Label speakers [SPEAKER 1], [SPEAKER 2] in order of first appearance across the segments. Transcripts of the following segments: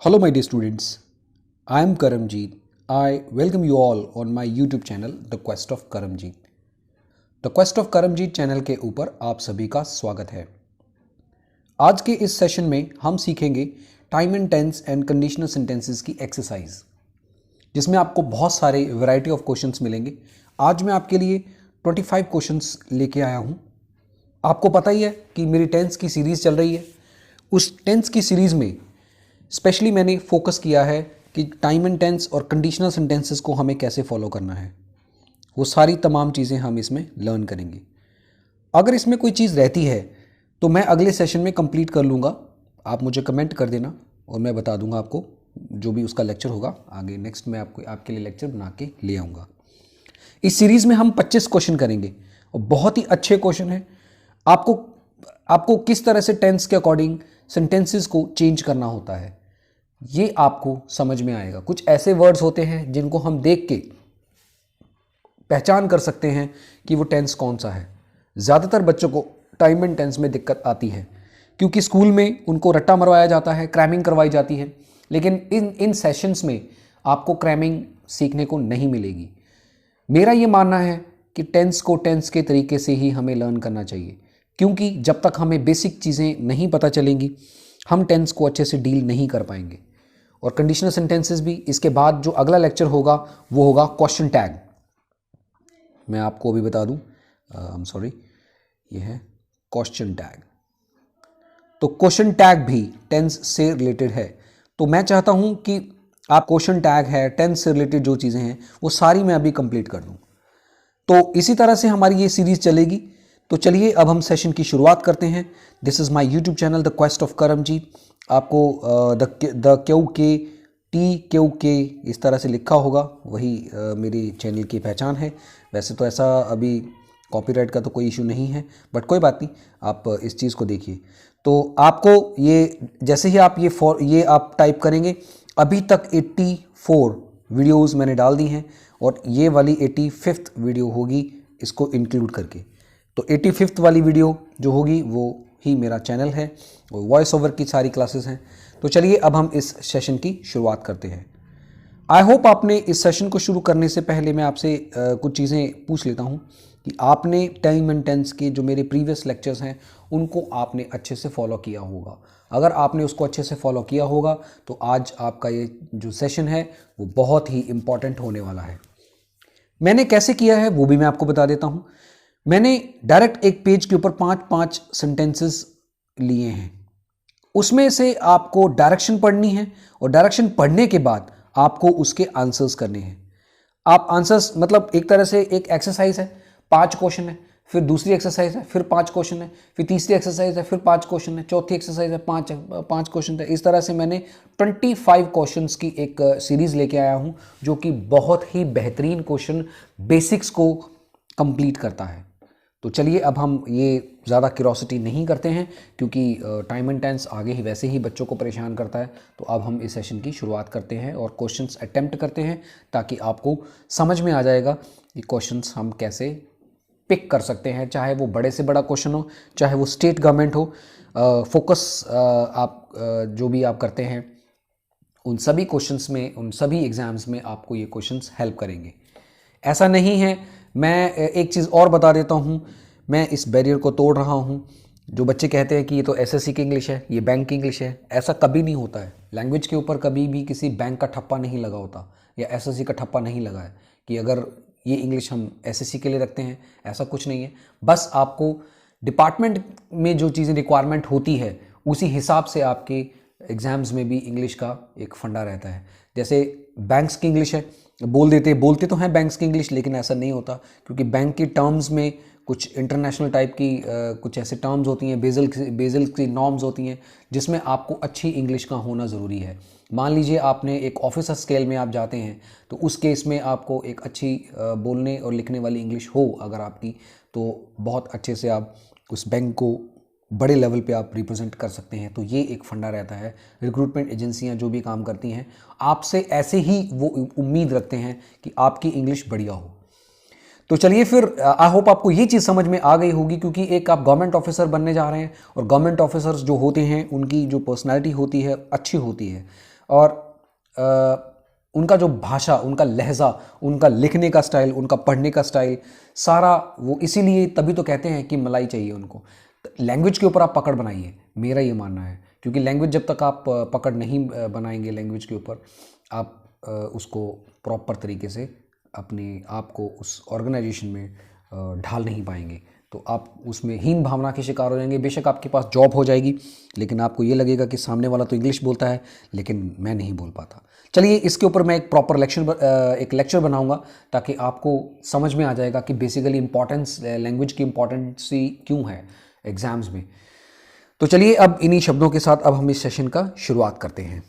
[SPEAKER 1] Hello, my dear students. I am Karamjeet. I welcome you all on my YouTube channel, The Quest of Karamjeet. The Quest of Karamjeet channel के ऊपर आप सभी का स्वागत है। आज के इस सेशन में हम सीखेंगे time and tense and conditional sentences की एक्सरसाइज, जिसमें आपको बहुत सारे वैरायटी ऑफ क्वेश्चंस मिलेंगे। आज मैं आपके लिए 25 क्वेश्चंस लेके आया हूँ। आपको पता ही है कि मेरी टेंस की सीरीज़ चल रही है। उस टेंस की सीरीज़ में स्पेशली मैंने फोकस किया है कि टाइम एंड टेंस और कंडीशनल सेंटेंसेस को हमें कैसे फॉलो करना है। वो सारी तमाम चीज़ें हम इसमें लर्न करेंगे। अगर इसमें कोई चीज़ रहती है तो मैं अगले सेशन में कंप्लीट कर लूँगा। आप मुझे कमेंट कर देना और मैं बता दूँगा आपको जो भी उसका लेक्चर होगा आगे। नेक्स्ट मैं आपके लिए लेक्चर बना के ले आऊँगा। इस सीरीज़ में हम 25 क्वेश्चन करेंगे और बहुत ही अच्छे क्वेश्चन हैं। आपको किस तरह से टेंस के अकॉर्डिंग सेंटेंसेस को चेंज करना होता है ये आपको समझ में आएगा। कुछ ऐसे वर्ड्स होते हैं जिनको हम देख के पहचान कर सकते हैं कि वो टेंस कौन सा है। ज़्यादातर बच्चों को टाइम एंड टेंस में दिक्कत आती है क्योंकि स्कूल में उनको रट्टा मरवाया जाता है, क्रैमिंग करवाई जाती है, लेकिन इन सेशंस में आपको क्रैमिंग सीखने को नहीं मिलेगी। मेरा ये मानना है कि टेंस को टेंस के तरीके से ही हमें लर्न करना चाहिए, क्योंकि जब तक हमें बेसिक चीज़ें नहीं पता चलेंगी हम टेंस को अच्छे से डील नहीं कर पाएंगे। और कंडीशनल सेंटेंसेस भी। इसके बाद जो अगला लेक्चर होगा वो होगा क्वेश्चन टैग। मैं आपको अभी बता दूं, आई एम सॉरी, ये है क्वेश्चन टैग। तो क्वेश्चन टैग भी टेंस से रिलेटेड है। तो मैं चाहता हूं कि आप क्वेश्चन टैग है, टेंस से रिलेटेड जो चीज़ें हैं वो सारी मैं अभी कंप्लीट कर दूं। तो इसी तरह से हमारी ये सीरीज चलेगी। तो चलिए अब हम सेशन की शुरुआत करते हैं। This is my YouTube channel the quest of Karamjit. आपको द क्यू के इस तरह से लिखा होगा, वही मेरी चैनल की पहचान है। वैसे तो ऐसा अभी कॉपीराइट का तो कोई इशू नहीं है, बट कोई बात नहीं, आप इस चीज़ को देखिए। तो आपको ये जैसे ही आप ये आप टाइप करेंगे, अभी तक 84 वीडियोज़ मैंने डाल दी हैं और ये वाली 85th वीडियो होगी इसको इंक्लूड करके। तो 85th वाली वीडियो जो होगी वो ही मेरा चैनल है, वो वॉइस ओवर की सारी क्लासेस हैं। तो चलिए अब हम इस सेशन की शुरुआत करते हैं। आई होप आपने इस सेशन को शुरू करने से पहले मैं आपसे कुछ चीज़ें पूछ लेता हूं कि आपने टाइम एंड टेंस के जो मेरे प्रीवियस लेक्चर्स हैं उनको आपने अच्छे से फॉलो किया होगा। अगर आपने उसको अच्छे से फॉलो किया होगा तो आज आपका ये जो सेशन है वो बहुत ही इम्पॉर्टेंट होने वाला है। मैंने कैसे किया है वो भी मैं आपको बता देता हूँ। मैंने डायरेक्ट एक पेज के ऊपर 5-5 सेंटेंसेस लिए हैं। उसमें से आपको डायरेक्शन पढ़नी है और डायरेक्शन पढ़ने के बाद आपको उसके आंसर्स करने हैं। आप आंसर्स मतलब एक तरह से एक एक्सरसाइज है, 5 क्वेश्चन है, फिर दूसरी एक्सरसाइज है, फिर 5 क्वेश्चन है, फिर तीसरी एक्सरसाइज है, फिर 5 क्वेश्चन है, चौथी एक्सरसाइज है, 5 क्वेश्चन है। इस तरह से मैंने 25 क्वेश्चंस की एक सीरीज लेके आया हूं जो कि बहुत ही बेहतरीन क्वेश्चन बेसिक्स को कंप्लीट करता है। तो चलिए अब हम ये ज़्यादा क्यूरोसिटी नहीं करते हैं क्योंकि टाइम एंड टेंस आगे ही वैसे ही बच्चों को परेशान करता है। तो अब हम इस सेशन की शुरुआत करते हैं और क्वेश्चंस अटेम्प्ट करते हैं ताकि आपको समझ में आ जाएगा कि क्वेश्चंस हम कैसे पिक कर सकते हैं, चाहे वो बड़े से बड़ा क्वेश्चन हो, चाहे वो स्टेट गवर्नमेंट हो। फोकस आप जो भी आप करते हैं उन सभी क्वेश्चंस में, उन सभी एग्जाम्स में आपको ये क्वेश्चंस हेल्प करेंगे। ऐसा नहीं है, मैं एक चीज़ और बता देता हूँ, मैं इस बैरियर को तोड़ रहा हूँ। जो बच्चे कहते हैं कि ये तो एसएससी की इंग्लिश है, ये बैंक की इंग्लिश है, ऐसा कभी नहीं होता है। लैंग्वेज के ऊपर कभी भी किसी बैंक का ठप्पा नहीं लगा होता या एसएससी का ठप्पा नहीं लगा है कि अगर ये इंग्लिश हम एसएससी के लिए रखते हैं, ऐसा कुछ नहीं है। बस आपको डिपार्टमेंट में जो चीज़ें रिक्वायरमेंट होती है उसी हिसाब से आपके एग्ज़ाम्स में भी इंग्लिश का एक फंडा रहता है। जैसे बैंक्स की इंग्लिश है, बोलते तो हैं बैंक्स की इंग्लिश, लेकिन ऐसा नहीं होता क्योंकि बैंक की टर्म्स में कुछ इंटरनेशनल टाइप की कुछ ऐसे टर्म्स होती हैं, बेजल की नॉर्म्स होती हैं जिसमें आपको अच्छी इंग्लिश का होना ज़रूरी है। मान लीजिए आपने एक ऑफिसर स्केल में आप जाते हैं तो उस केस में आपको एक अच्छी बोलने और लिखने वाली इंग्लिश हो अगर आपकी, तो बहुत अच्छे से आप उस बैंक को बड़े लेवल पे आप रिप्रेजेंट कर सकते हैं। तो ये एक फंडा रहता है। रिक्रूटमेंट एजेंसियां जो भी काम करती हैं आपसे ऐसे ही वो उम्मीद रखते हैं कि आपकी इंग्लिश बढ़िया हो। तो चलिए फिर आई होप आपको ये चीज़ समझ में आ गई होगी, क्योंकि एक आप गवर्नमेंट ऑफिसर बनने जा रहे हैं और गवर्नमेंट ऑफिसर्स जो होते हैं उनकी जो पर्सनालिटी होती है अच्छी होती है। और उनका जो भाषा, उनका लहजा, उनका लिखने का स्टाइल, उनका पढ़ने का स्टाइल, सारा वो, इसीलिए तभी तो कहते हैं कि मलाई चाहिए उनको। लैंग्वेज के ऊपर आप पकड़ बनाइए, मेरा ये मानना है, क्योंकि लैंग्वेज जब तक आप पकड़ नहीं बनाएंगे लैंग्वेज के ऊपर, आप उसको प्रॉपर तरीके से अपने आप को उस ऑर्गेनाइजेशन में ढाल नहीं पाएंगे, तो आप उसमें हीन भावना के शिकार हो जाएंगे। बेशक आपके पास जॉब हो जाएगी, लेकिन आपको ये लगेगा कि सामने वाला तो इंग्लिश बोलता है लेकिन मैं नहीं बोल पाता। चलिए, इसके ऊपर मैं एक प्रॉपर एक लेक्चर बनाऊंगा, ताकि आपको समझ में आ जाएगा कि बेसिकली इंपॉर्टेंस, लैंग्वेज की इंपॉर्टेंसी क्यों है एग्जाम्स में। तो चलिए, अब इन्हीं शब्दों के साथ अब हम इस सेशन का शुरुआत करते हैं।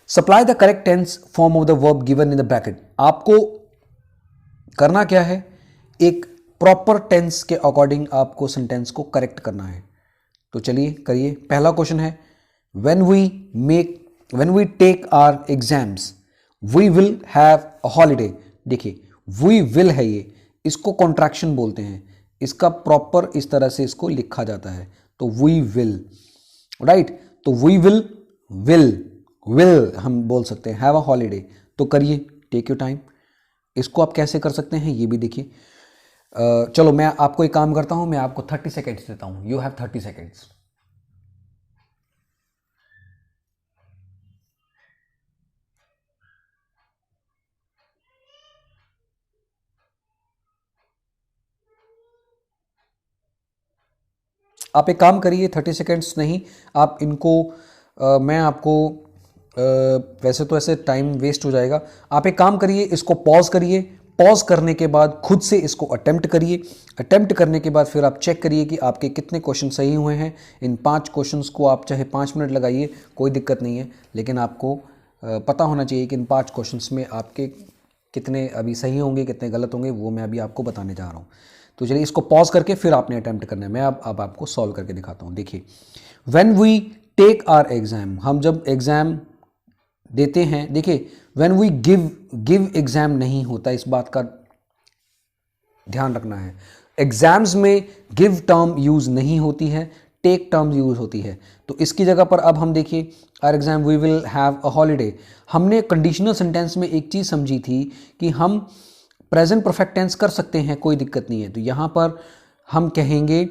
[SPEAKER 1] Supply the correct tense form of the verb given in the bracket. आपको करना क्या है, एक प्रॉपर टेंस के अकॉर्डिंग आपको सेंटेंस को करेक्ट करना है। तो चलिए करिए। पहला क्वेश्चन है, when we take our exams we will have a holiday. देखिए, वी विल है ये, इसको कॉन्ट्रैक्शन बोलते हैं, इसका प्रॉपर इस तरह से इसको लिखा जाता है, तो वी विल, राइट। तो वी विल हम बोल सकते हैं, हैव अ हॉलीडे। तो करिए, टेक योर टाइम। इसको आप कैसे कर सकते हैं ये भी देखिए। चलो, मैं आपको एक काम करता हूं, मैं आपको 30 सेकेंड्स देता हूं। You have 30 seconds. आप एक काम करिए, 30 सेकेंड्स नहीं, आप इनको मैं आपको वैसे तो ऐसे टाइम वेस्ट हो जाएगा। आप एक काम करिए, इसको पॉज करिए, पॉज करने के बाद खुद से इसको अटेम्प्ट करिए। अटेम्प्ट करने के बाद फिर आप चेक करिए कि आपके कितने क्वेश्चन सही हुए हैं। इन 5 क्वेश्चंस को आप चाहे 5 मिनट लगाइए, कोई दिक्कत नहीं है, लेकिन आपको पता होना चाहिए कि इन 5 क्वेश्चंस में आपके कितने अभी सही होंगे, कितने गलत होंगे, वो मैं अभी आपको बताने जा रहा हूँ। तो चलिए, इसको पॉज करके फिर आपने अटेम्प्ट करना है। मैं अब आपको सॉल्व करके दिखाता हूँ। देखिए, when we take our exam, हम जब एग्जाम देते हैं, देखिए व्हेन वी गिव एग्जाम नहीं होता, इस बात का ध्यान रखना है। एग्जाम्स में गिव टर्म यूज नहीं होती है, टेक टर्म यूज होती है। तो इसकी जगह पर अब हम देखिए, our exam we will have a holiday. हमने कंडीशनल सेंटेंस में एक चीज समझी थी कि हम प्रेजेंट परफेक्ट टेंस कर सकते हैं, कोई दिक्कत नहीं है। तो यहां पर हम कहेंगे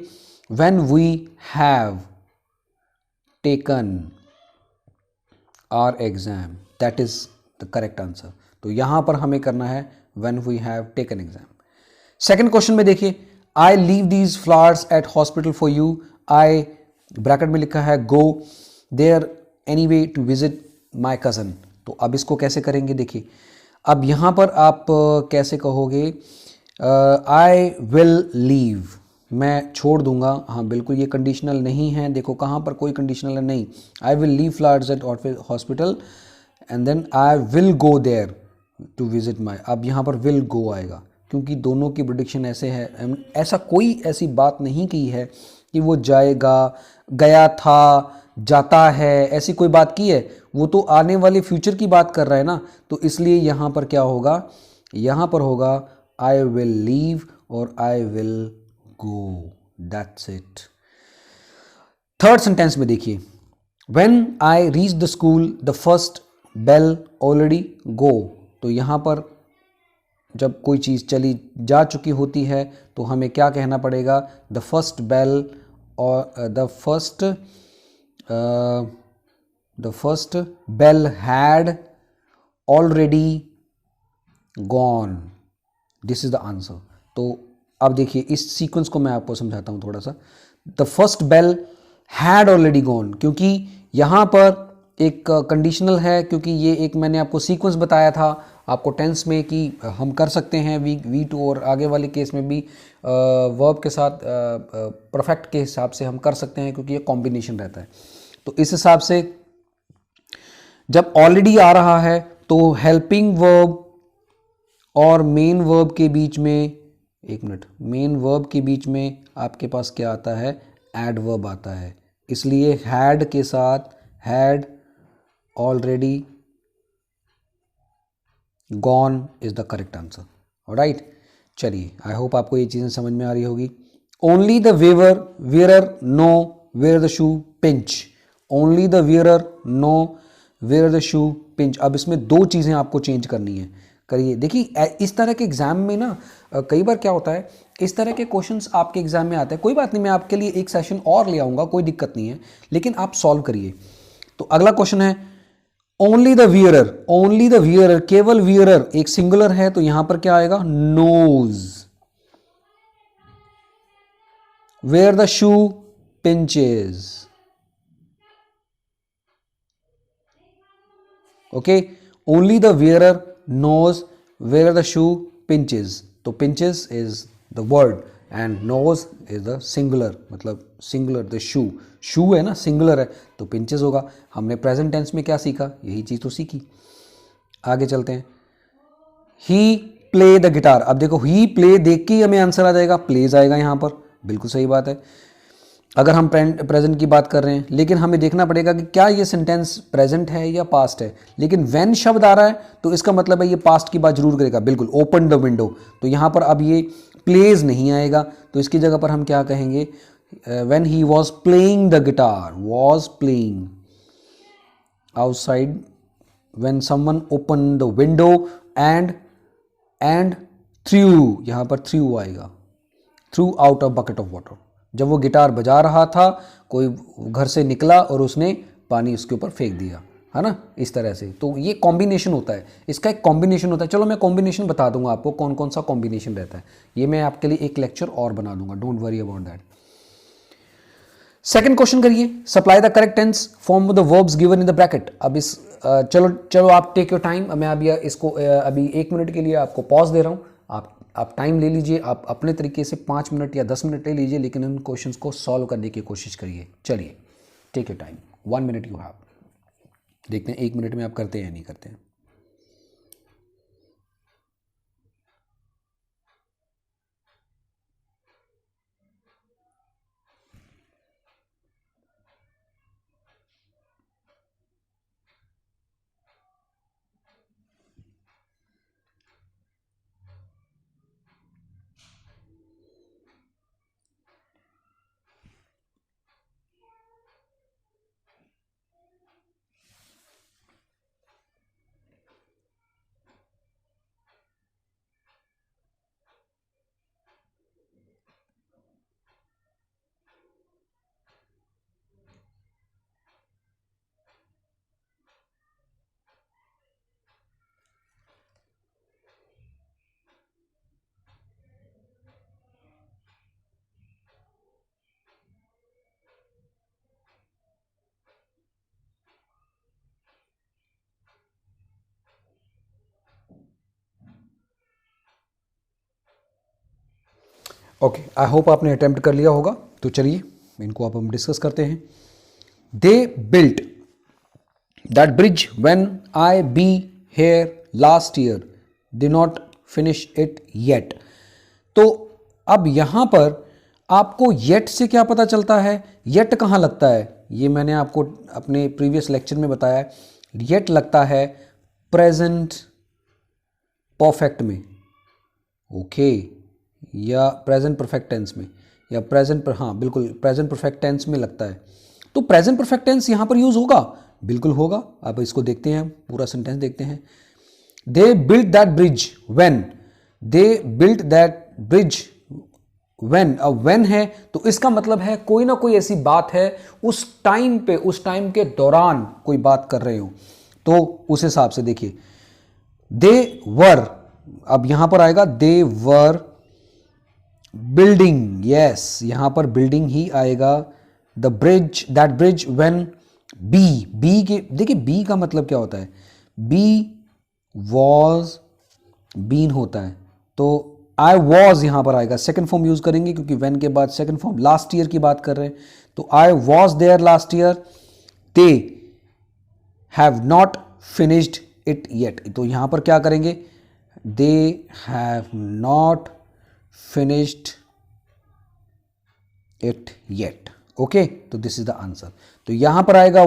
[SPEAKER 1] when we have taken our exam, that is the correct answer. तो यहां पर हमें करना है when we have taken exam. Second question में देखिए, I leave these flowers at hospital for you. I bracket में लिखा है go there anyway to visit my cousin. तो अब इसको कैसे करेंगे, देखिए अब यहां पर आप कैसे कहोगे, आई विल लीव, मैं छोड़ दूंगा। हाँ बिल्कुल, ये कंडीशनल नहीं है, देखो कहाँ पर कोई कंडीशनल है, नहीं। I will leave flowers at hospital and then I will go there to visit my. अब यहाँ पर विल गो आएगा, क्योंकि दोनों की प्रेडिक्शन ऐसे है, ऐसा कोई ऐसी बात नहीं की है कि वो जाएगा, गया था, जाता है, ऐसी कोई बात की है। वो तो आने वाले फ्यूचर की बात कर रहा है ना, तो इसलिए यहाँ पर क्या होगा, यहाँ पर होगा आई विल लीव और I will go, that's it. Third sentence में देखिए, when I reach the school the first bell already go. तो यहाँ पर जब कोई चीज़ चली जा चुकी होती है तो हमें क्या कहना पड़ेगा, द फर्स्ट बेल और the first bell had already gone, this is the answer. तो अब देखिए, इस सीक्वेंस को मैं आपको समझाता हूं थोड़ा सा। The first bell had already gone, क्योंकि यहां पर एक कंडीशनल है, क्योंकि ये एक मैंने आपको सीक्वेंस बताया था आपको टेंस में कि हम कर सकते हैं वी टू, और आगे वाले केस में भी वर्ब के साथ परफेक्ट के हिसाब से हम कर सकते हैं, क्योंकि ये कॉम्बिनेशन रहता है। तो इस हिसाब से जब ऑलरेडी आ रहा है तो हेल्पिंग वर्ब और मेन वर्ब के बीच में, एक मिनट, मेन वर्ब के बीच में आपके पास क्या आता है, एडवर्ब आता है। इसलिए हैड के साथ had already gone is the correct answer, alright. चलिए, आई होप आपको ये चीज़ें समझ में आ रही होगी। Only the wearer knows where the shoe pinch. Only the wearer, knows, where the shoe, pinch. अब इसमें दो चीज़ें आपको चेंज करनी है, करिए। देखिए इस तरह के एग्जाम में ना कई बार क्या होता है, इस तरह के क्वेश्चंस आपके एग्जाम में आते हैं। कोई बात नहीं, मैं आपके लिए एक सेशन और ले आऊँगा, कोई दिक्कत नहीं है, लेकिन आप सॉल्व करिए। तो अगला क्वेश्चन है only the wearer, only the wearer, केवल वियरर, एक सिंगुलर है तो यहां पर क्या आएगा, knows. Where the shoe pinches, okay. Only the wearer knows where the shoe pinches, तो pinches is the word and knows is the singular, मतलब सिंगुलर द शू, शू है ना, सिंगुलर है तो पिंचेस होगा। हमने प्रेजेंट टेंस में क्या सीखा, यही चीज तो सीखी। आगे चलते हैं। ही प्ले द गिटार, अब देखो ही प्ले देख के ही हमें आंसर आ जाएगा, प्लेज आएगा यहां पर, बिल्कुल सही बात है। अगर हम प्रेजेंट की बात कर रहे हैं, लेकिन हमें देखना पड़ेगा कि क्या ये सेंटेंस प्रेजेंट है या पास्ट है। लेकिन व्हेन शब्द आ रहा है तो इसका मतलब है ये पास्ट की बात जरूर करेगा, बिल्कुल। ओपन द विंडो, तो यहां पर अब ये प्लेज नहीं आएगा, तो इसकी जगह पर हम क्या कहेंगे, when he was playing the guitar, was playing outside, when someone open the window and through, यहां पर थ्रू आएगा, through out a bucket of water. जब वो गिटार बजा रहा था, कोई घर से निकला और उसने पानी उसके ऊपर फेंक दिया, है ना, इस तरह से। तो ये कॉम्बिनेशन होता है, इसका एक कॉम्बिनेशन होता है। चलो मैं कॉम्बिनेशन बता दूंगा आपको, कौन कौन सा कॉम्बिनेशन रहता है, ये मैं आपके लिए एक लेक्चर और बना दूंगा, don't worry about that. Second question करिए, supply the correct tense form the verbs given in the bracket. अब इस चलो आप टेक योर टाइम, मैं अभी इसको अभी 1 मिनट के लिए आपको पॉज दे रहा हूं, आप टाइम ले लीजिए, आप अपने तरीके से 5 मिनट या 10 मिनट ले लीजिए, लेकिन उन क्वेश्चंस को सॉल्व करने की कोशिश करिए। चलिए, take your time, 1 minute you have. देखते हैं 1 मिनट में आप करते हैं या नहीं करते हैं। ओके, आई होप आपने अटेम्प्ट कर लिया होगा। तो चलिए इनको अब हम डिस्कस करते हैं। They built that bridge when I be here last year, they not finish it yet. तो अब यहां पर आपको येट से क्या पता चलता है, येट कहां लगता है, ये मैंने आपको अपने प्रीवियस लेक्चर में बताया। येट लगता है प्रेजेंट परफेक्ट में, ओके, या प्रेजेंट परफेक्ट टेंस में, या प्रेजेंट पर, हाँ बिल्कुल प्रेजेंट परफेक्ट टेंस में लगता है। तो प्रेजेंट परफेक्ट टेंस यहां पर यूज होगा, बिल्कुल होगा। अब इसको देखते हैं, पूरा सेंटेंस देखते हैं। They built that bridge when, they built that bridge when, अब व्हेन है तो इसका मतलब है कोई ना कोई ऐसी बात है उस टाइम पे, उस टाइम के दौरान कोई बात कर रहे हो, तो उस हिसाब से देखिए। दे वर, अब यहां पर आएगा दे वर बिल्डिंग, यस, यहां पर बिल्डिंग ही आएगा। The bridge, that bridge when B K, देखिए बी का मतलब क्या होता है, बी वॉज बीन होता है, तो आई वॉज यहां पर आएगा, सेकंड फॉर्म यूज करेंगे क्योंकि व्हेन के बाद सेकंड फॉर्म, लास्ट ईयर की बात कर रहे हैं, तो I was there last year, they have not finished it yet, तो यहां पर क्या करेंगे, they have not finished it yet, okay. तो दिस इज द आंसर। तो यहां पर आएगा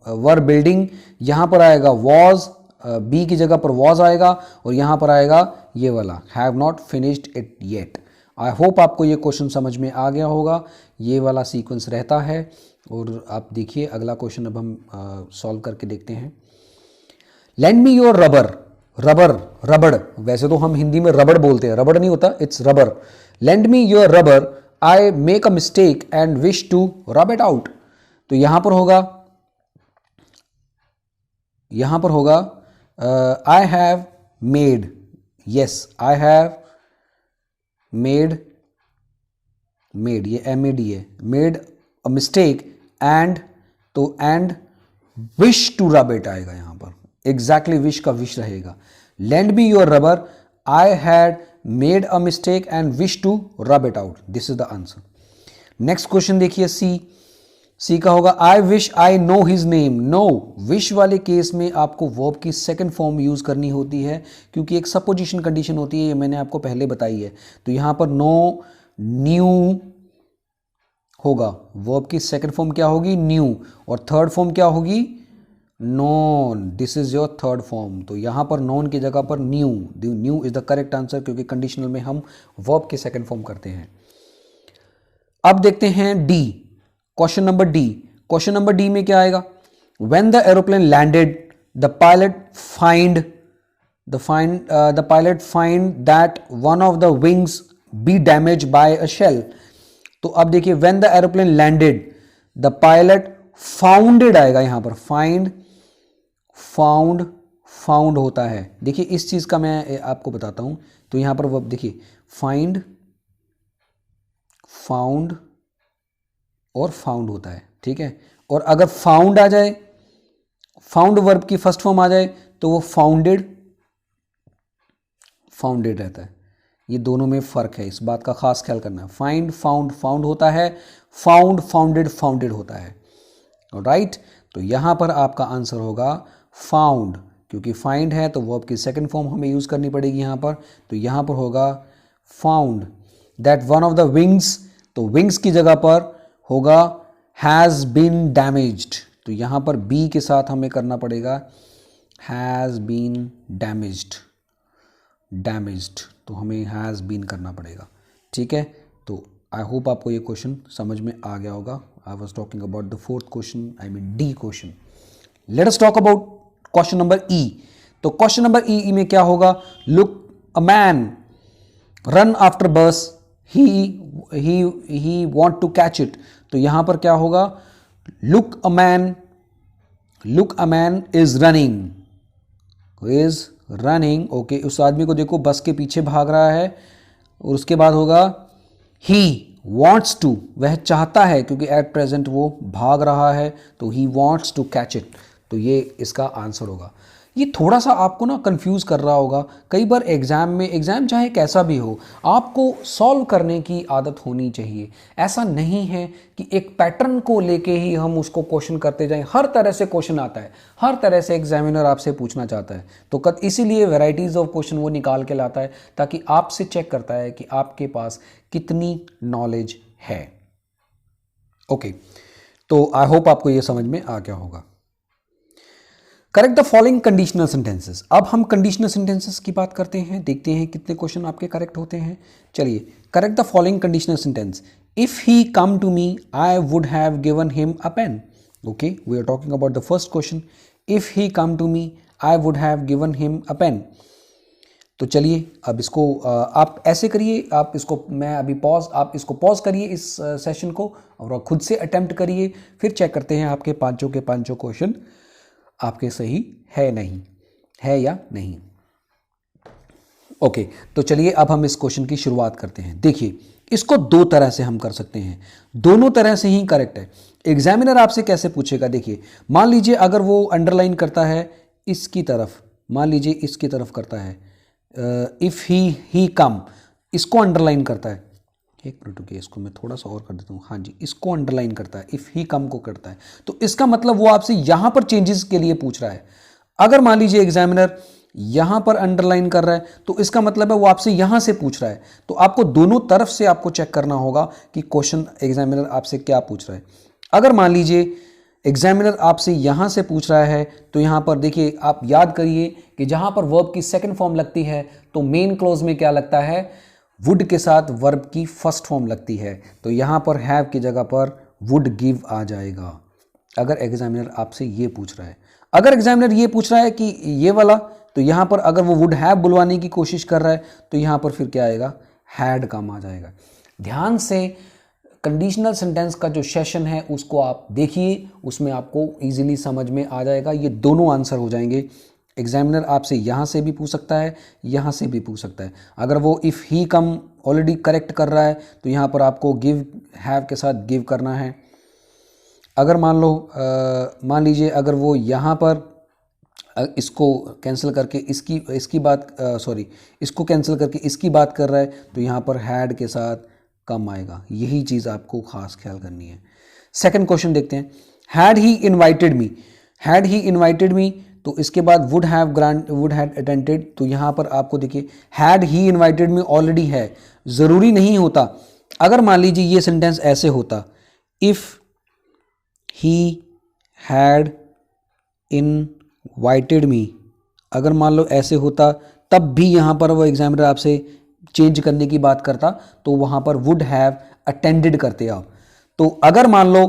[SPEAKER 1] वर बिल्डिंग, यहां पर आएगा वॉज, बी की जगह पर वॉज आएगा, और यहां पर आएगा ये वाला have not finished it yet. I hope आपको ये क्वेश्चन समझ में आ गया होगा। ये वाला सीक्वेंस रहता है, और आप देखिए अगला क्वेश्चन अब हम सॉल्व करके देखते हैं। Land me your rubber, rubber रबड़, वैसे तो हम हिंदी में रबड़ बोलते हैं, रबड़ नहीं होता, it's rubber. Lend me your rubber, I make a mistake and wish to rub it out. तो यहां पर होगा I have made, yes I have made, ये MAD है, मेड अ मिस्टेक एंड, तो and wish to rub it आएगा यहां पर, एग्जैक्टली विश का विश रहेगा। Lend me your rubber, I had made a mistake and wish to rub it out, this is the answer. Next question देखिए, C का होगा I wish I know his name. No, wish वाले case में आपको verb की second form use करनी होती है, क्योंकि एक सपोजिशन कंडीशन होती है, ये मैंने आपको पहले बताई है। तो यहां पर नो न्यू होगा, वर्ब की सेकंड फॉर्म क्या होगी, न्यू, और थर्ड फॉर्म क्या होगी, known. This is your third form. तो यहां पर नोन की जगह पर new, new is the correct answer, क्योंकि कंडीशनल में हम वर्ब की सेकंड फॉर्म करते हैं। अब देखते हैं D, question number D. Question number D में क्या आएगा, when the aeroplane landed the pilot find that one of the wings be damage by a shell. तो अब देखिए, when the aeroplane landed the pilot founded आएगा यहां पर, found होता है। देखिए इस चीज का मैं आपको बताता हूं। तो यहां पर वर्ब देखिए, फाउंड और फाउंड होता है, ठीक है। और अगर फाउंड आ जाए, फाउंड वर्ब की फर्स्ट फॉर्म आ जाए, तो वो फाउंडेड रहता है। ये दोनों में फर्क है, इस बात का खास ख्याल करना है। फाइंड, फाउंड होता है, फाउंडेड होता है, राइट। तो यहां पर आपका आंसर होगा फाउंड, क्योंकि फाइंड है तो वर्ब की सेकंड फॉर्म हमें यूज करनी पड़ेगी यहां पर। तो यहां पर होगा found that one of the wings, तो विंग्स की जगह पर होगा हैज बीन डैमेज्ड। तो यहां पर बी के साथ हमें करना पड़ेगा हैज बीन डैमेज्ड, तो हमें हैज बीन करना पड़ेगा, ठीक है। तो आई होप आपको ये क्वेश्चन समझ में आ गया होगा। I was talking about the fourth question, I mean D question. Let us talk about question number ई। तो क्वेश्चन नंबर ई में क्या होगा, look a man run after बस, ही वॉन्ट टू कैच इट। तो यहां पर क्या होगा, look a man is running, okay. उस आदमी को देखो बस के पीछे भाग रहा है, और उसके बाद होगा ही वॉन्ट्स टू, वह चाहता है, क्योंकि एट प्रेजेंट वो भाग रहा है, तो he wants to catch it. तो ये इसका आंसर होगा। ये थोड़ा सा आपको ना कंफ्यूज कर रहा होगा। कई बार एग्जाम चाहे कैसा भी हो, आपको सॉल्व करने की आदत होनी चाहिए। ऐसा नहीं है कि एक पैटर्न को लेके ही हम उसको क्वेश्चन करते जाएं। हर तरह से क्वेश्चन आता है, हर तरह से एग्जामिनर आपसे पूछना चाहता है, तो इसीलिए वैरायटीज ऑफ क्वेश्चन वो निकाल के लाता है, ताकि आपसे चेक करता है कि आपके पास कितनी नॉलेज है। ओके, तो आई होप आपको ये समझ में आ गया होगा। Correct the following conditional sentences. अब हम कंडीशनल सेंटेंसेस की बात करते हैं, देखते हैं कितने क्वेश्चन आपके करेक्ट होते हैं। चलिए, correct the following conditional sentence. If he come to me I would have given him a pen. Okay, we are talking about the first question. If he come to me I would have given him a pen. तो चलिए अब इसको आप ऐसे करिए, आप इसको pause करिए इस सेशन को, और खुद से अटेम्प्ट करिए, फिर चेक करते हैं आपके पांचों के पांचों क्वेश्चन आपके सही है या नहीं। ओके, तो चलिए अब हम इस क्वेश्चन की शुरुआत करते हैं। देखिए, इसको दो तरह से हम कर सकते हैं, दोनों तरह से ही करेक्ट है। एग्जामिनर आपसे कैसे पूछेगा, देखिए, मान लीजिए अगर वो अंडरलाइन करता है इसकी तरफ, मान लीजिए इसकी तरफ करता है, इफ ही कम, इसको अंडरलाइन करता है, एक मिनट रुकिए, इसको मैं थोड़ा सा और कर देता हूँ। हाँ जी, इसको अंडरलाइन करता है, इफ ही कम को करता है, तो इसका मतलब वो आपसे यहां पर चेंजेस के लिए पूछ रहा है। अगर मान लीजिए एग्जामिनर यहां पर अंडरलाइन कर रहा है, तो इसका मतलब है वो आपसे यहां से पूछ रहा है। तो आपको दोनों तरफ से आपको चेक करना होगा कि क्वेश्चन एग्जामिनर आपसे क्या पूछ रहा है। अगर मान लीजिए एग्जामिनर आपसे यहां से पूछ रहा है, तो यहां पर देखिए, आप याद करिए कि जहां पर वर्ब की सेकंड फॉर्म लगती है, तो मेन क्लॉज में क्या लगता है, वुड के साथ वर्ब की फर्स्ट फॉर्म लगती है। तो यहां पर हैव की जगह पर वुड गिव आ जाएगा अगर एग्जामिनर आपसे ये पूछ रहा है। अगर एग्जामिनर ये पूछ रहा है कि ये वाला, तो यहाँ पर अगर वो वुड हैव बुलवाने की कोशिश कर रहा है तो यहाँ पर फिर क्या आएगा, हैड काम आ जाएगा। ध्यान से कंडीशनल सेंटेंस का जो सेशन है उसको आप देखिए, उसमें आपको इजीली समझ में आ जाएगा। ये दोनों आंसर हो जाएंगे। एग्जामिनर आपसे यहाँ से भी पूछ सकता है, यहाँ से भी पूछ सकता है। अगर वो if he come already correct कर रहा है तो यहाँ पर आपको गिव हैव के साथ गिव करना है। अगर मान लीजिए अगर वो यहाँ पर इसको कैंसिल करके इसकी बात इसको कैंसिल करके इसकी बात कर रहा है तो यहाँ पर हैड के साथ कम आएगा। यही चीज़ आपको खास ख्याल करनी है। सेकंड क्वेश्चन देखते हैं। Had he invited me, had he invited me, तो इसके बाद वुड हैड अटेंडेड, तो यहाँ पर आपको देखिए had he invited me already है, ज़रूरी नहीं होता। अगर मान लीजिए ये सेंटेंस ऐसे होता, if he had invited me, अगर मान लो ऐसे होता तब भी यहाँ पर वो एग्जामिनर आपसे चेंज करने की बात करता तो वहाँ पर वुड हैव अटेंडेड करते आप। तो अगर मान लो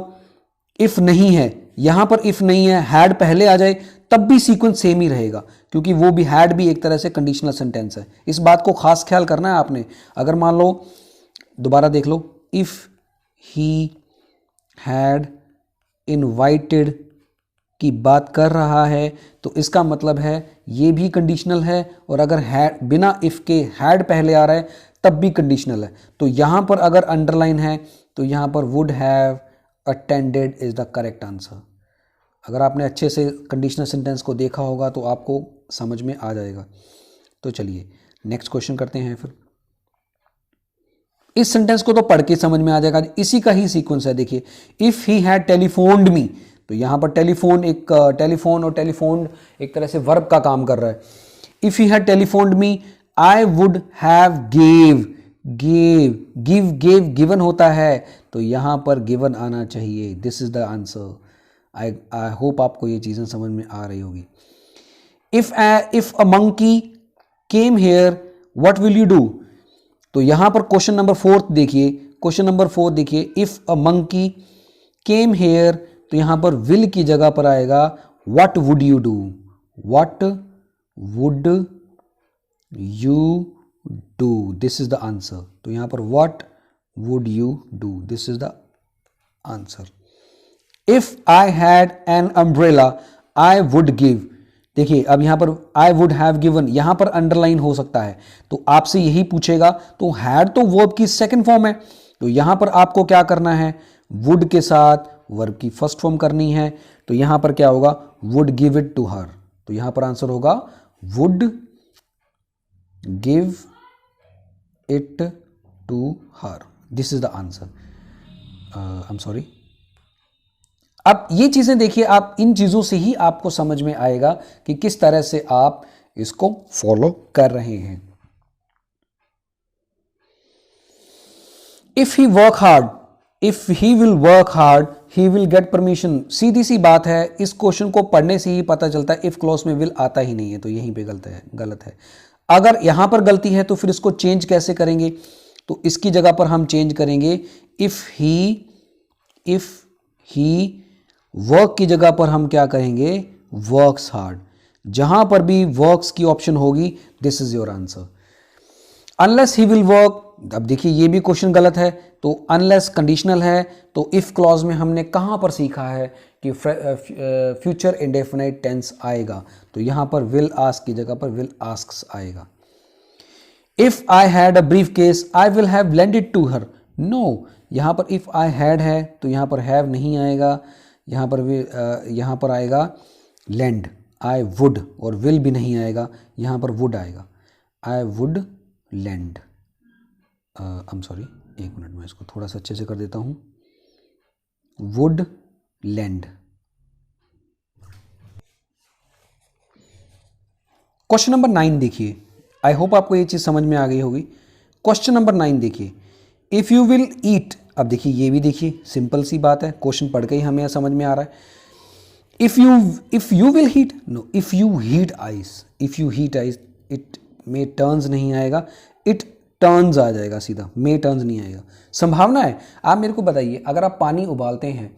[SPEAKER 1] इफ़ नहीं है, यहाँ पर इफ़ नहीं है, हैड पहले आ जाए तब भी सीक्वेंस सेम ही रहेगा, क्योंकि वो भी हैड भी एक तरह से कंडीशनल सेंटेंस है। इस बात को खास ख्याल करना है आपने। अगर मान लो दोबारा देख लो, इफ़ ही हैड इनवाइटेड की बात कर रहा है तो इसका मतलब है ये भी कंडीशनल है, और अगर हैड बिना इफ़ के हैड पहले आ रहा है तब भी कंडीशनल है। तो यहाँ पर अगर अंडरलाइन है तो यहाँ पर would have attended is the correct answer. अगर आपने अच्छे से कंडीशनल सेंटेंस को देखा होगा तो आपको समझ में आ जाएगा। तो चलिए नेक्स्ट क्वेश्चन करते हैं। फिर इस सेंटेंस को तो पढ़ के समझ में आ जाएगा, इसी का ही सीक्वेंस है। देखिए, इफ़ ही हैड टेलीफोन्ड मी, तो यहाँ पर टेलीफोन और टेलीफोन्ड एक तरह से वर्ब का काम कर रहा है। If he had telephoned me I would have given होता है तो यहाँ पर गिवन आना चाहिए। This is the answer. I hope आपको ये चीज़ें समझ में आ रही होगी। If a monkey came here what will you do, तो यहाँ पर क्वेश्चन नंबर 4 देखिए, if a monkey came here, तो यहाँ पर विल की जगह पर आएगा what would you do, what would you do, this is the answer. तो यहाँ पर what would you do, this is the answer. If I had an umbrella I would give, देखिए अब यहां पर आई वुड हैव गिवन, यहां पर underline हो सकता है, तो आपसे यही पूछेगा। तो हैड तो वर्ब की सेकंड फॉर्म है, तो यहां पर आपको क्या करना है, वुड के साथ वर्ब की फर्स्ट फॉर्म करनी है। तो यहां पर क्या होगा, would give it to her, तो यहां पर आंसर होगा would give it to her, this is the answer. I am sorry. अब ये चीजें देखिए, आप इन चीजों से ही आपको समझ में आएगा कि किस तरह से आप इसको फॉलो कर रहे हैं। If he work hard, if he will work hard he will get permission, सीधी सी बात है। इस क्वेश्चन को पढ़ने से ही पता चलता है इफ क्लॉज में विल आता ही नहीं है, तो यहीं पे गलत है। अगर यहां पर गलती है तो फिर इसको चेंज कैसे करेंगे, तो इसकी जगह पर हम चेंज करेंगे इफ ही वर्क की जगह पर हम क्या कहेंगे, वर्क्स हार्ड। जहां पर भी वर्क्स की ऑप्शन होगी, this is your answer. Unless he will work, अब देखिए ये भी क्वेश्चन गलत है, तो अनलेस कंडीशनल है, तो इफ क्लॉज में हमने कहां पर सीखा है कि फ्यूचर इंडेफिनाइट टेंस आएगा, तो यहां पर विल आस्क की जगह पर विल आस्क्स आएगा। If I had a brief case I will have lend it to her, no, यहां पर इफ आई हैड है तो यहां पर हैव नहीं आएगा, यहां पर आएगा लेंड, आई वुड, और विल भी नहीं आएगा, यहां पर वुड आएगा, I would lend. I am sorry, एक मिनट में इसको थोड़ा सा अच्छे से कर देता हूं, वुड लेंड। क्वेश्चन नंबर 9 देखिए, आई होप आपको ये चीज समझ में आ गई होगी। क्वेश्चन नंबर 9 देखिए, इफ यू विल ईट, अब देखिए ये भी देखिए सिंपल सी बात है, क्वेश्चन पढ़ के ही हमें समझ में आ रहा है। If you will heat, no, if you heat ice, it में टर्न्स नहीं आएगा, इट टर्न्स आ जाएगा सीधा, मे टर्न्स नहीं आएगा। संभावना है। आप मेरे को बताइए, अगर आप पानी उबालते हैं,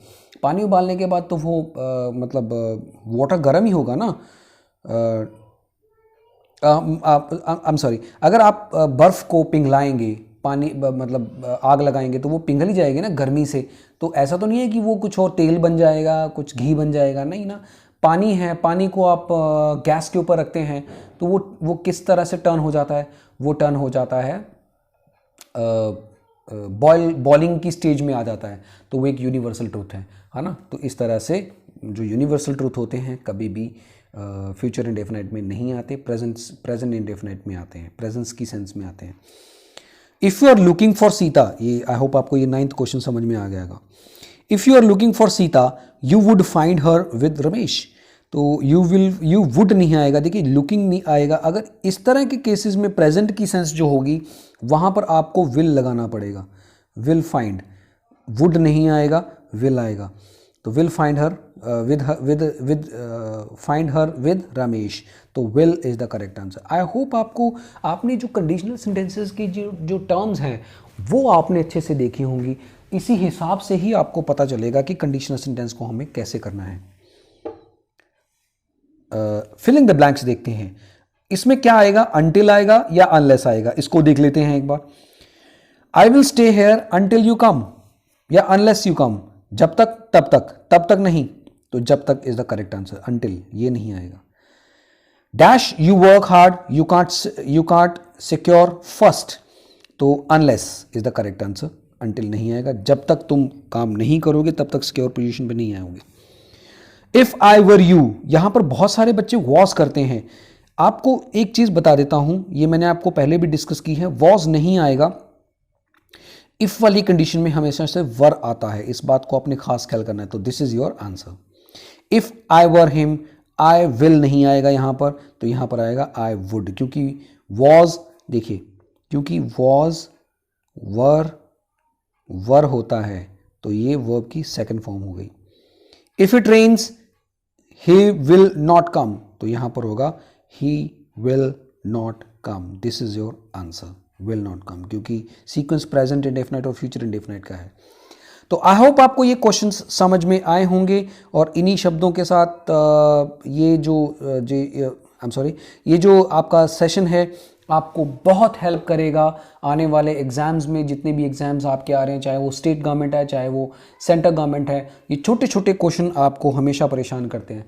[SPEAKER 1] पानी उबालने के बाद तो वो मतलब वाटर गर्म ही होगा ना। आई एम सॉरी, अगर आप बर्फ़ को पिघलाएंगे, पानी मतलब आग लगाएंगे तो वो पिघल ही जाएगी ना गर्मी से। तो ऐसा तो नहीं है कि वो कुछ और तेल बन जाएगा, कुछ घी बन जाएगा, नहीं ना। पानी है, पानी को आप गैस के ऊपर रखते हैं तो वो किस तरह से टर्न हो जाता है, वो टर्न हो जाता है बॉइलिंग की स्टेज में आ जाता है। तो वो एक यूनिवर्सल ट्रूथ है ना। तो इस तरह से जो यूनिवर्सल ट्रूथ होते हैं कभी भी फ्यूचर इंडेफिनाइट में नहीं आते, प्रेजेंट इंडेफिनाइट में आते हैं, प्रेजेंस की सेंस में आते हैं। If you are looking for Sita, ये आई होप आपको ये 9th क्वेश्चन समझ में आ गया। If you are looking for Sita you would find her with Ramesh. तो यू वुड नहीं आएगा, देखिए लुकिंग नहीं आएगा। अगर इस तरह के केसेस में प्रेजेंट की सेंस जो होगी वहाँ पर आपको विल लगाना पड़ेगा, विल फाइंड। वुड नहीं आएगा, विल आएगा। तो will find her with find her with Ramesh, तो will is the correct answer. I hope आपने जो कंडीशनल सेंटेंसेस की जो टर्म्स हैं वो आपने अच्छे से देखी होंगी। इसी हिसाब से ही आपको पता चलेगा कि कंडीशनल सेंटेंस को हमें कैसे करना है। फिल इन द ब्लैंक्स देखते हैं, इसमें क्या आएगा, अनटिल आएगा या अनलेस आएगा, इसको देख लेते हैं एक बार। I will stay here until you come या अनलेस यू कम, जब तक तब तक, तब तक नहीं, तो जब तक is the correct answer, until ये नहीं आएगा। Dash you work hard you can't secure first, तो unless is the correct answer, until नहीं आएगा। जब तक तुम काम नहीं करोगे तब तक सिक्योर पोजीशन पे नहीं आओगे। इफ आई वर यू, यहां पर बहुत सारे बच्चे वॉज करते हैं। आपको एक चीज बता देता हूं, ये मैंने आपको पहले भी डिस्कस की है, वॉज नहीं आएगा। इफ वाली कंडीशन में हमेशा से वर आता है, इस बात को आपने खास ख्याल करना है। तो this is your answer. If I were him, I will नहीं आएगा यहां पर, तो यहां पर आएगा आई वुड, क्योंकि वॉज, देखिए क्योंकि वॉज वर होता है तो ये वर्ब की सेकंड फॉर्म हो गई। If it rains he will not come, तो यहां पर होगा he will not come. This is your answer, will not come, क्योंकि सीक्वेंस प्रेजेंट इंडेफिनाइट और फ्यूचर इंडेफिनाइट का है। तो आई होप आपको ये क्वेश्चंस समझ में आए होंगे, और इन्हीं शब्दों के साथ ये जो आपका सेशन है आपको बहुत हेल्प करेगा आने वाले एग्जाम्स में। जितने भी एग्जाम्स आपके आ रहे हैं, चाहे वो स्टेट गवर्नमेंट है चाहे वो सेंट्रल गवर्नमेंट है, ये छोटे छोटे क्वेश्चन आपको हमेशा परेशान करते हैं।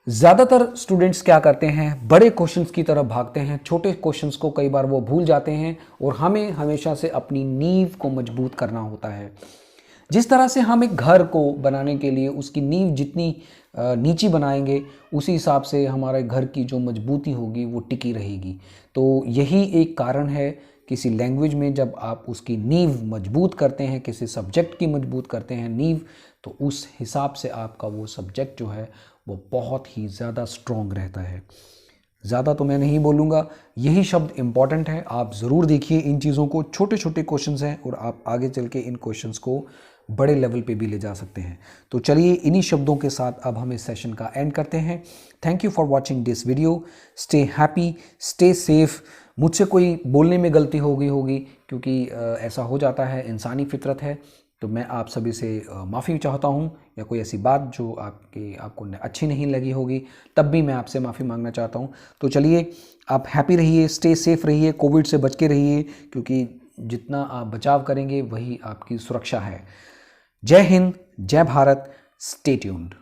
[SPEAKER 1] ज़्यादातर स्टूडेंट्स क्या करते हैं, बड़े क्वेश्चंस की तरफ भागते हैं, छोटे क्वेश्चंस को कई बार वो भूल जाते हैं। और हमें हमेशा से अपनी नींव को मजबूत करना होता है। जिस तरह से हम एक घर को बनाने के लिए उसकी नींव जितनी नीची बनाएंगे, उसी हिसाब से हमारे घर की जो मजबूती होगी वो टिकी रहेगी। तो यही एक कारण है, किसी लैंग्वेज में जब आप उसकी नींव मजबूत करते हैं, किसी सब्जेक्ट की मजबूत करते हैं नींव, तो उस हिसाब से आपका वो सब्जेक्ट जो है वो बहुत ही ज़्यादा स्ट्रॉन्ग रहता है। ज़्यादा तो मैं नहीं बोलूँगा, यही शब्द इम्पॉर्टेंट है। आप ज़रूर देखिए इन चीज़ों को, छोटे छोटे क्वेश्चंस हैं और आप आगे चल के इन क्वेश्चंस को बड़े लेवल पे भी ले जा सकते हैं। तो चलिए इन्हीं शब्दों के साथ अब हम इस सेशन का एंड करते हैं। Thank you for watching this video. Stay happy, stay safe. मुझसे कोई बोलने में गलती हो गई होगी, क्योंकि ऐसा हो जाता है, इंसानी फितरत है। तो मैं आप सभी से माफ़ी चाहता हूँ, या कोई ऐसी बात जो आपको अच्छी नहीं लगी होगी तब भी मैं आपसे माफ़ी मांगना चाहता हूँ। तो चलिए आप हैप्पी रहिए, स्टे सेफ रहिए, कोविड से बच के रहिए, क्योंकि जितना आप बचाव करेंगे वही आपकी सुरक्षा है। जय हिंद, जय भारत, स्टे ट्यून्ड।